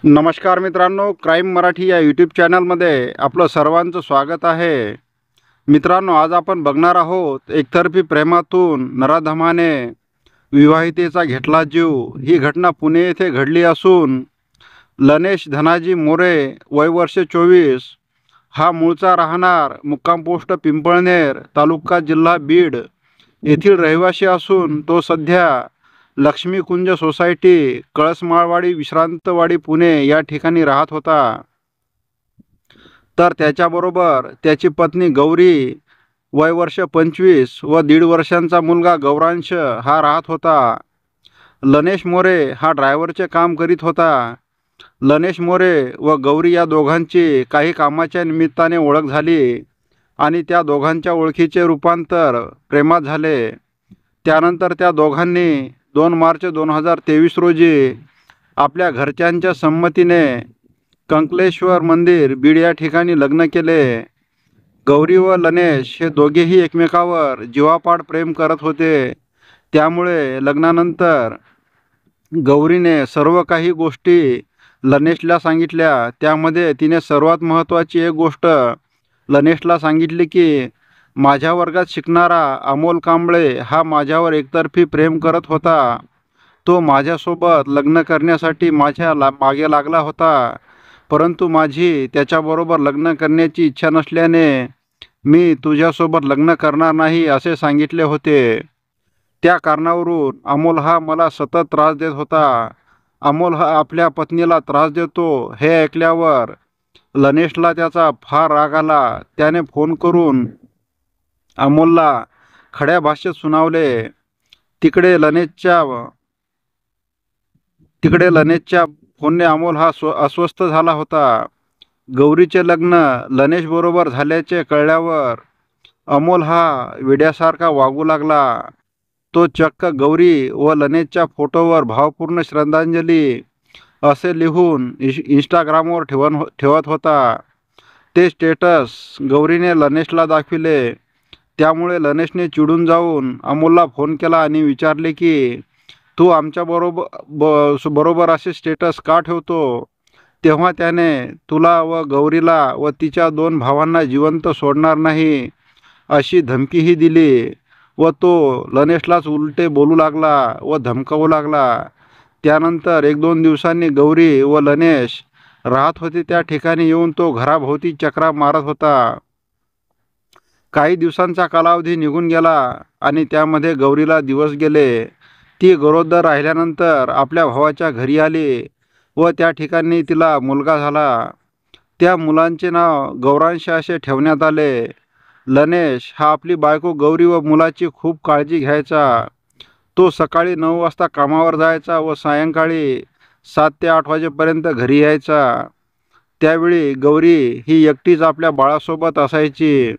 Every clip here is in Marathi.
नमस्कार मित्रांनो, क्राईम मराठी या यूट्यूब चॅनलमध्ये आपलं सर्वांचं स्वागत आहे. मित्रांनो, आज आपण बघणार आहोत एकतर्फी प्रेमातून नराधमाने विवाहितेचा घेतला जीव. ही घटना पुणे येथे घडली असून लनेश धनाजी मोरे वय वर्ष 24 हा मूळचा राहणार मुक्काम पोस्ट पिंपळनेर तालुका जिल्हा बीड येथील रहिवासी असून तो सध्या लक्ष्मीकुंज सोसायटी कळसमाळवाडी विश्रांतवाडी पुणे या ठिकाणी राहत होता. तर त्याच्याबरोबर त्याची पत्नी गौरी वय वर्ष 25 व 1.5 वर्षांचा मुलगा गौरांश हा राहत होता. लनेश मोरे हा ड्रायव्हरचे काम करीत होता. लनेश मोरे व गौरी या दोघांची काही कामाच्या निमित्ताने ओळख झाली आणि त्या दोघांच्या ओळखीचे रूपांतर प्रेमात झाले. त्यानंतर त्या दोघांनी 2 मार्च 2023 रोजी आपल्या घरच्यांच्या संमतीने कंकलेश्वर मंदिर बीड या ठिकाणी लग्न केले. गौरी व लनेश हे दोघेही एकमेकावर जीवापाड प्रेम करत होते. त्यामुळे लग्नानंतर गौरीने सर्व काही गोष्टी लनेशला सांगितल्या. त्यामध्ये तिने सर्वात महत्त्वाची एक गोष्ट लनेशला सांगितली की माझ्या वर्गात शिकणारा अमोल कांबळे हा माझ्यावर एकतर्फी प्रेम करत होता. तो माझ्यासोबत लग्न करण्यासाठी माझ्या मागे लागला होता, परंतु माझी त्याच्याबरोबर लग्न करण्याची इच्छा नसल्याने मी तुझ्यासोबत लग्न करणार नाही असे सांगितले होते. त्या कारणावरून अमोल हा मला सतत त्रास देत होता. अमोल हा आपल्या पत्नीला त्रास देतो हे ऐकल्यावर लनेशला त्याचा फार राग आला. त्याने फोन करून अमोलला खड्या भाषेत सुनावले. तिकडे लनेशच्या फोनने अमोल हा अस्वस्थ झाला होता. गौरीचे लग्न लनेश बरोबर झाल्याचे कळल्यावर अमोल हा वेड्यासारखा वागू लागला. तो चक्क गौरी व लनेशच्या फोटोवर भावपूर्ण श्रद्धांजली असे लिहून इंस्टाग्रामवर ठेवत होता. ते स्टेटस गौरीने लनेशला दाखविले. त्यामुळे लनेशने चिडून जाऊन अमोलला फोन केला आणि विचारले की तू आमच्या बरोबर असे स्टेटस का ठेवतो. तेव्हा त्याने तुला व गौरीला व तिच्या 2 भावांना जिवंत सोडणार नाही अशी धमकीही दिली व तो लनेशलाच उलटे बोलू लागला व धमकावू लागला. त्यानंतर 1-2 दिवसांनी गौरी व लनेश राहत होते त्या ठिकाणी येऊन तो घराभोवती चक्रा मारत होता. काही दिवसांचा कालावधी निघून गेला आणि त्यामध्ये गौरीला दिवस गेले. ती गरोदर राहिल्यानंतर आपल्या भावाच्या घरी आली व त्या ठिकाणी तिला मुलगा झाला. त्या मुलांचे नाव गौरांश असे ठेवण्यात आले. लनेश हा आपली बायको गौरी व मुलाची खूप काळजी घ्यायचा. तो सकाळी 9 वाजता कामावर जायचा व सायंकाळी 7 ते 8 वाजेपर्यंत घरी यायचा. त्यावेळी गौरी ही एकटीच आपल्या बाळासोबत असायची.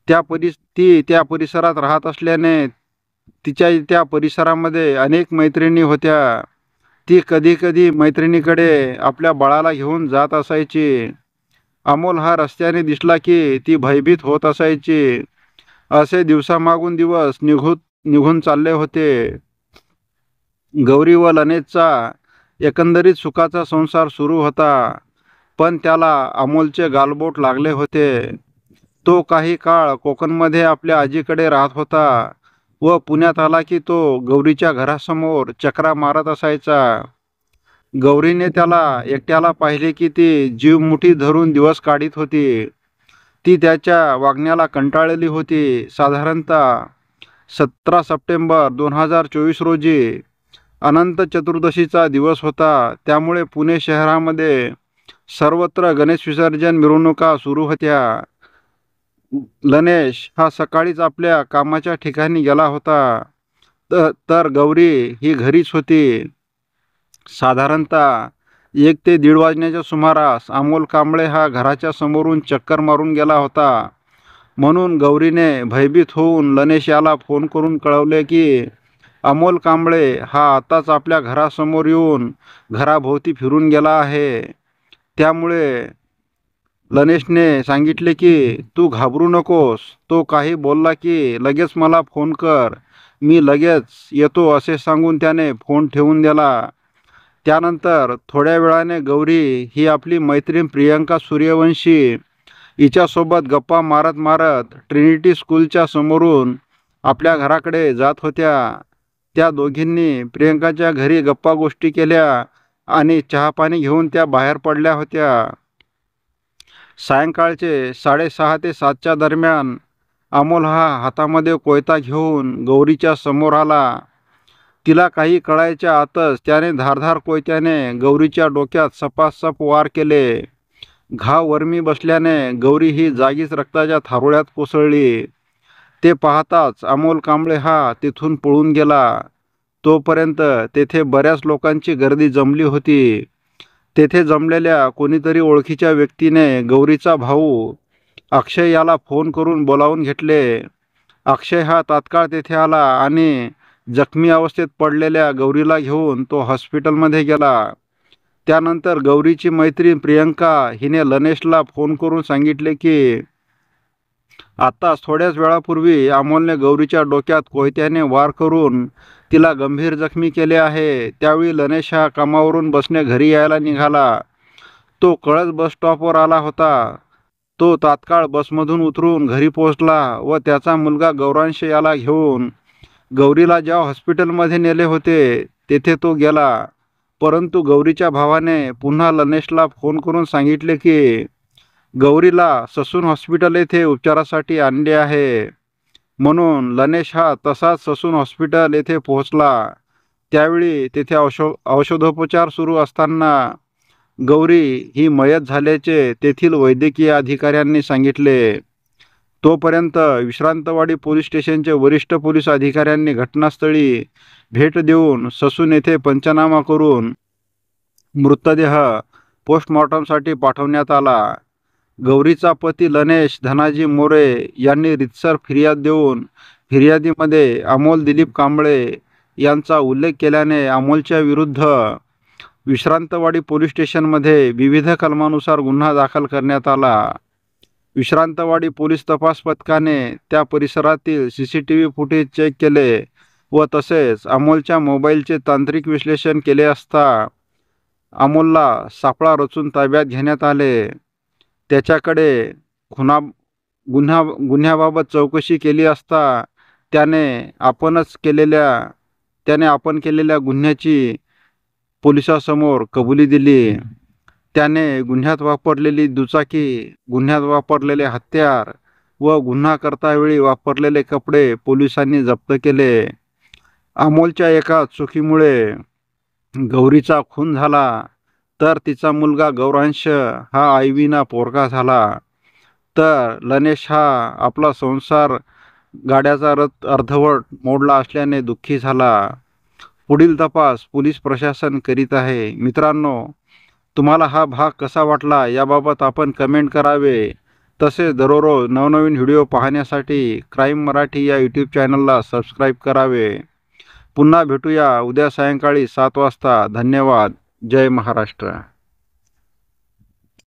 ती त्या परिसरात राहत असल्याने तिच्या त्या परिसरामध्ये अनेक मैत्रिणी होत्या. ती कधीकधी मैत्रिणीकडे आपल्या बाळाला घेऊन जात असायची. अमोल हा रस्त्याने दिसला की ती भयभीत होत असायची. असे दिवसामागून दिवस निघून चालले होते. गौरी व लनेशचा एकंदरीत सुखाचा संसार सुरू होता, पण त्याला अमोलचे गालबोट लागले होते. तो काही काळ कोकणमध्ये आपल्या आजीकडे राहत होता व पुण्यात आला की तो गौरीच्या घरासमोर चक्रा मारत असायचा. गौरीने त्याला एकट्याला पाहिले की ती जीव मुठीत धरून दिवस काढीत होती. ती त्याच्या वागण्याला कंटाळलेली होती. साधारणतः 17 सप्टेंबर 2024 रोजी अनंत चतुर्दशीचा दिवस होता. त्यामुळे पुणे शहरामध्ये सर्वत्र गणेश विसर्जन मिरवणुका सुरू होत्या. लनेश हा सकाळीच आपल्या कामाच्या ठिकाणी गेला होता, तर गौरी ही घरीच होती. साधारणतः 1 ते 1.5 वाजण्याच्या सुमारास अमोल कांबळे हा घराच्या समोरून चक्कर मारून गेला होता. म्हणून गौरीने भयभीत होऊन लनेश याला फोन करून कळवले की अमोल कांबळे हा आताच आपल्या घरासमोर येऊन घराभोवती फिरून गेला आहे. त्यामुळे लनेशने सांगितले की तू घाबरू नकोस. तो काही बोलला की लगेच मला फोन कर, मी लगेच येतो असे सांगून त्याने फोन ठेवून दिला. त्यानंतर थोड्या वेळाने गौरी ही आपली मैत्रीण प्रियंका सूर्यवंशी हिच्यासोबत गप्पा मारत मारत ट्रिनिटी स्कूलच्या समोरून आपल्या घराकडे जात होत्या. त्या दोघींनी प्रियंकाच्या घरी गप्पा गोष्टी केल्या आणि चहापाणी घेऊन त्या बाहेर पडल्या होत्या. सायंकाळचे 6:30 ते 7च्या दरम्यान अमोल हा हातामध्ये कोयता घेऊन गौरीच्या समोर आला. तिला काही कळायच्या आतच त्याने धारधार कोयत्याने गौरीच्या डोक्यात सपासप वार केले. घाव वरमी बसल्याने गौरी ही जागीच रक्ताच्या थारोळ्यात कोसळली. ते पाहताच अमोल कांबळे हा तिथून पळून गेला. तोपर्यंत तेथे बऱ्याच लोकांची गर्दी जमली होती. तेथे जमलेल्या कोणीतरी ओळखीच्या व्यक्तीने गौरीचा भाऊ अक्षय याला फोन करून बोलावून घेतले. अक्षय हा तात्काळ तेथे आला आणि जखमी अवस्थेत पडलेल्या गौरीला घेऊन तो हॉस्पिटलमध्ये गेला. त्यानंतर गौरीची मैत्रीण प्रियंका हिने लनेशला फोन करून सांगितले की आत्ताच थोड्याच वेळापूर्वी अमोलने गौरीच्या डोक्यात कोयत्याने वार करून तिला गंभीर जखमी केले आहे. त्यावेळी लनेश हा कामावरून बसने घरी यायला निघाला. तो कळस बस स्टॉपवर आला होता. तो तात्काळ बसमधून उतरून घरी पोहोचला व त्याचा मुलगा गौरांश याला घेऊन गौरीला ज्या हॉस्पिटलमध्ये नेले होते तेथे तो गेला. परंतु गौरीच्या भावाने पुन्हा लनेशला फोन करून सांगितले की गौरीला ससून हॉस्पिटल येथे उपचारासाठी आणले आहे. म्हणून लनेश हा तसाच ससून हॉस्पिटल येथे पोहोचला. त्यावेळी तेथे औषधोपचार सुरू असताना गौरी ही मयत झाल्याचे तेथील वैद्यकीय अधिकाऱ्यांनी सांगितले. तोपर्यंत विश्रांतवाडी पोलीस स्टेशनचे वरिष्ठ पोलीस अधिकाऱ्यांनी घटनास्थळी भेट देऊन ससून येथे पंचनामा करून मृतदेह पोस्टमॉर्टमसाठी पाठवण्यात आला. गौरीचा पती लनेश धनाजी मोरे यांनी रितसर फिर्याद देऊन फिर्यादीमध्ये अमोल दिलीप कांबळे यांचा उल्लेख केल्याने अमोलच्या विरुद्ध विश्रांतवाडी पोलीस स्टेशनमध्ये विविध कलमानुसार गुन्हा दाखल करण्यात आला. विश्रांतवाडी पोलीस तपास पथकाने त्या परिसरातील CCTV फुटेज चेक केले व तसेच अमोलच्या मोबाईलचे तांत्रिक विश्लेषण केले असता अमोलला सापळा रचून ताब्यात घेण्यात आले. त्याच्याकडे गुन्ह्याबाबत चौकशी केली असता त्याने आपण केलेल्या गुन्ह्याची पोलिसांसमोर कबुली दिली. त्याने गुन्ह्यात वापरलेली दुचाकी, गुन्ह्यात वापरलेले हत्यार व गुन्हा करतावेळी वापरलेले कपडे पोलिसांनी जप्त केले. अमोलच्या एका चुकीमुळे गौरीचा खून झाला तर तिचा मुलगा गौरांश हा आईविना पोरका झाला, तर लनेश हा आपला संसार गाड्याचा रथ अर्धवट मोडला असल्याने दुःखी झाला. पुढील तपास पोलीस प्रशासन करीत आहे. मित्रांनो, तुम्हाला हा भाग कसा वाटला याबाबत आपण कमेंट करावे. तसेच दररोज नवनवीन व्हिडिओ पाहण्यासाठी क्राईम मराठी या यूट्यूब चॅनलला सबस्क्राईब करावे. पुन्हा भेटूया उद्या सायंकाळी 7 वाजता. धन्यवाद. जय महाराष्ट्र.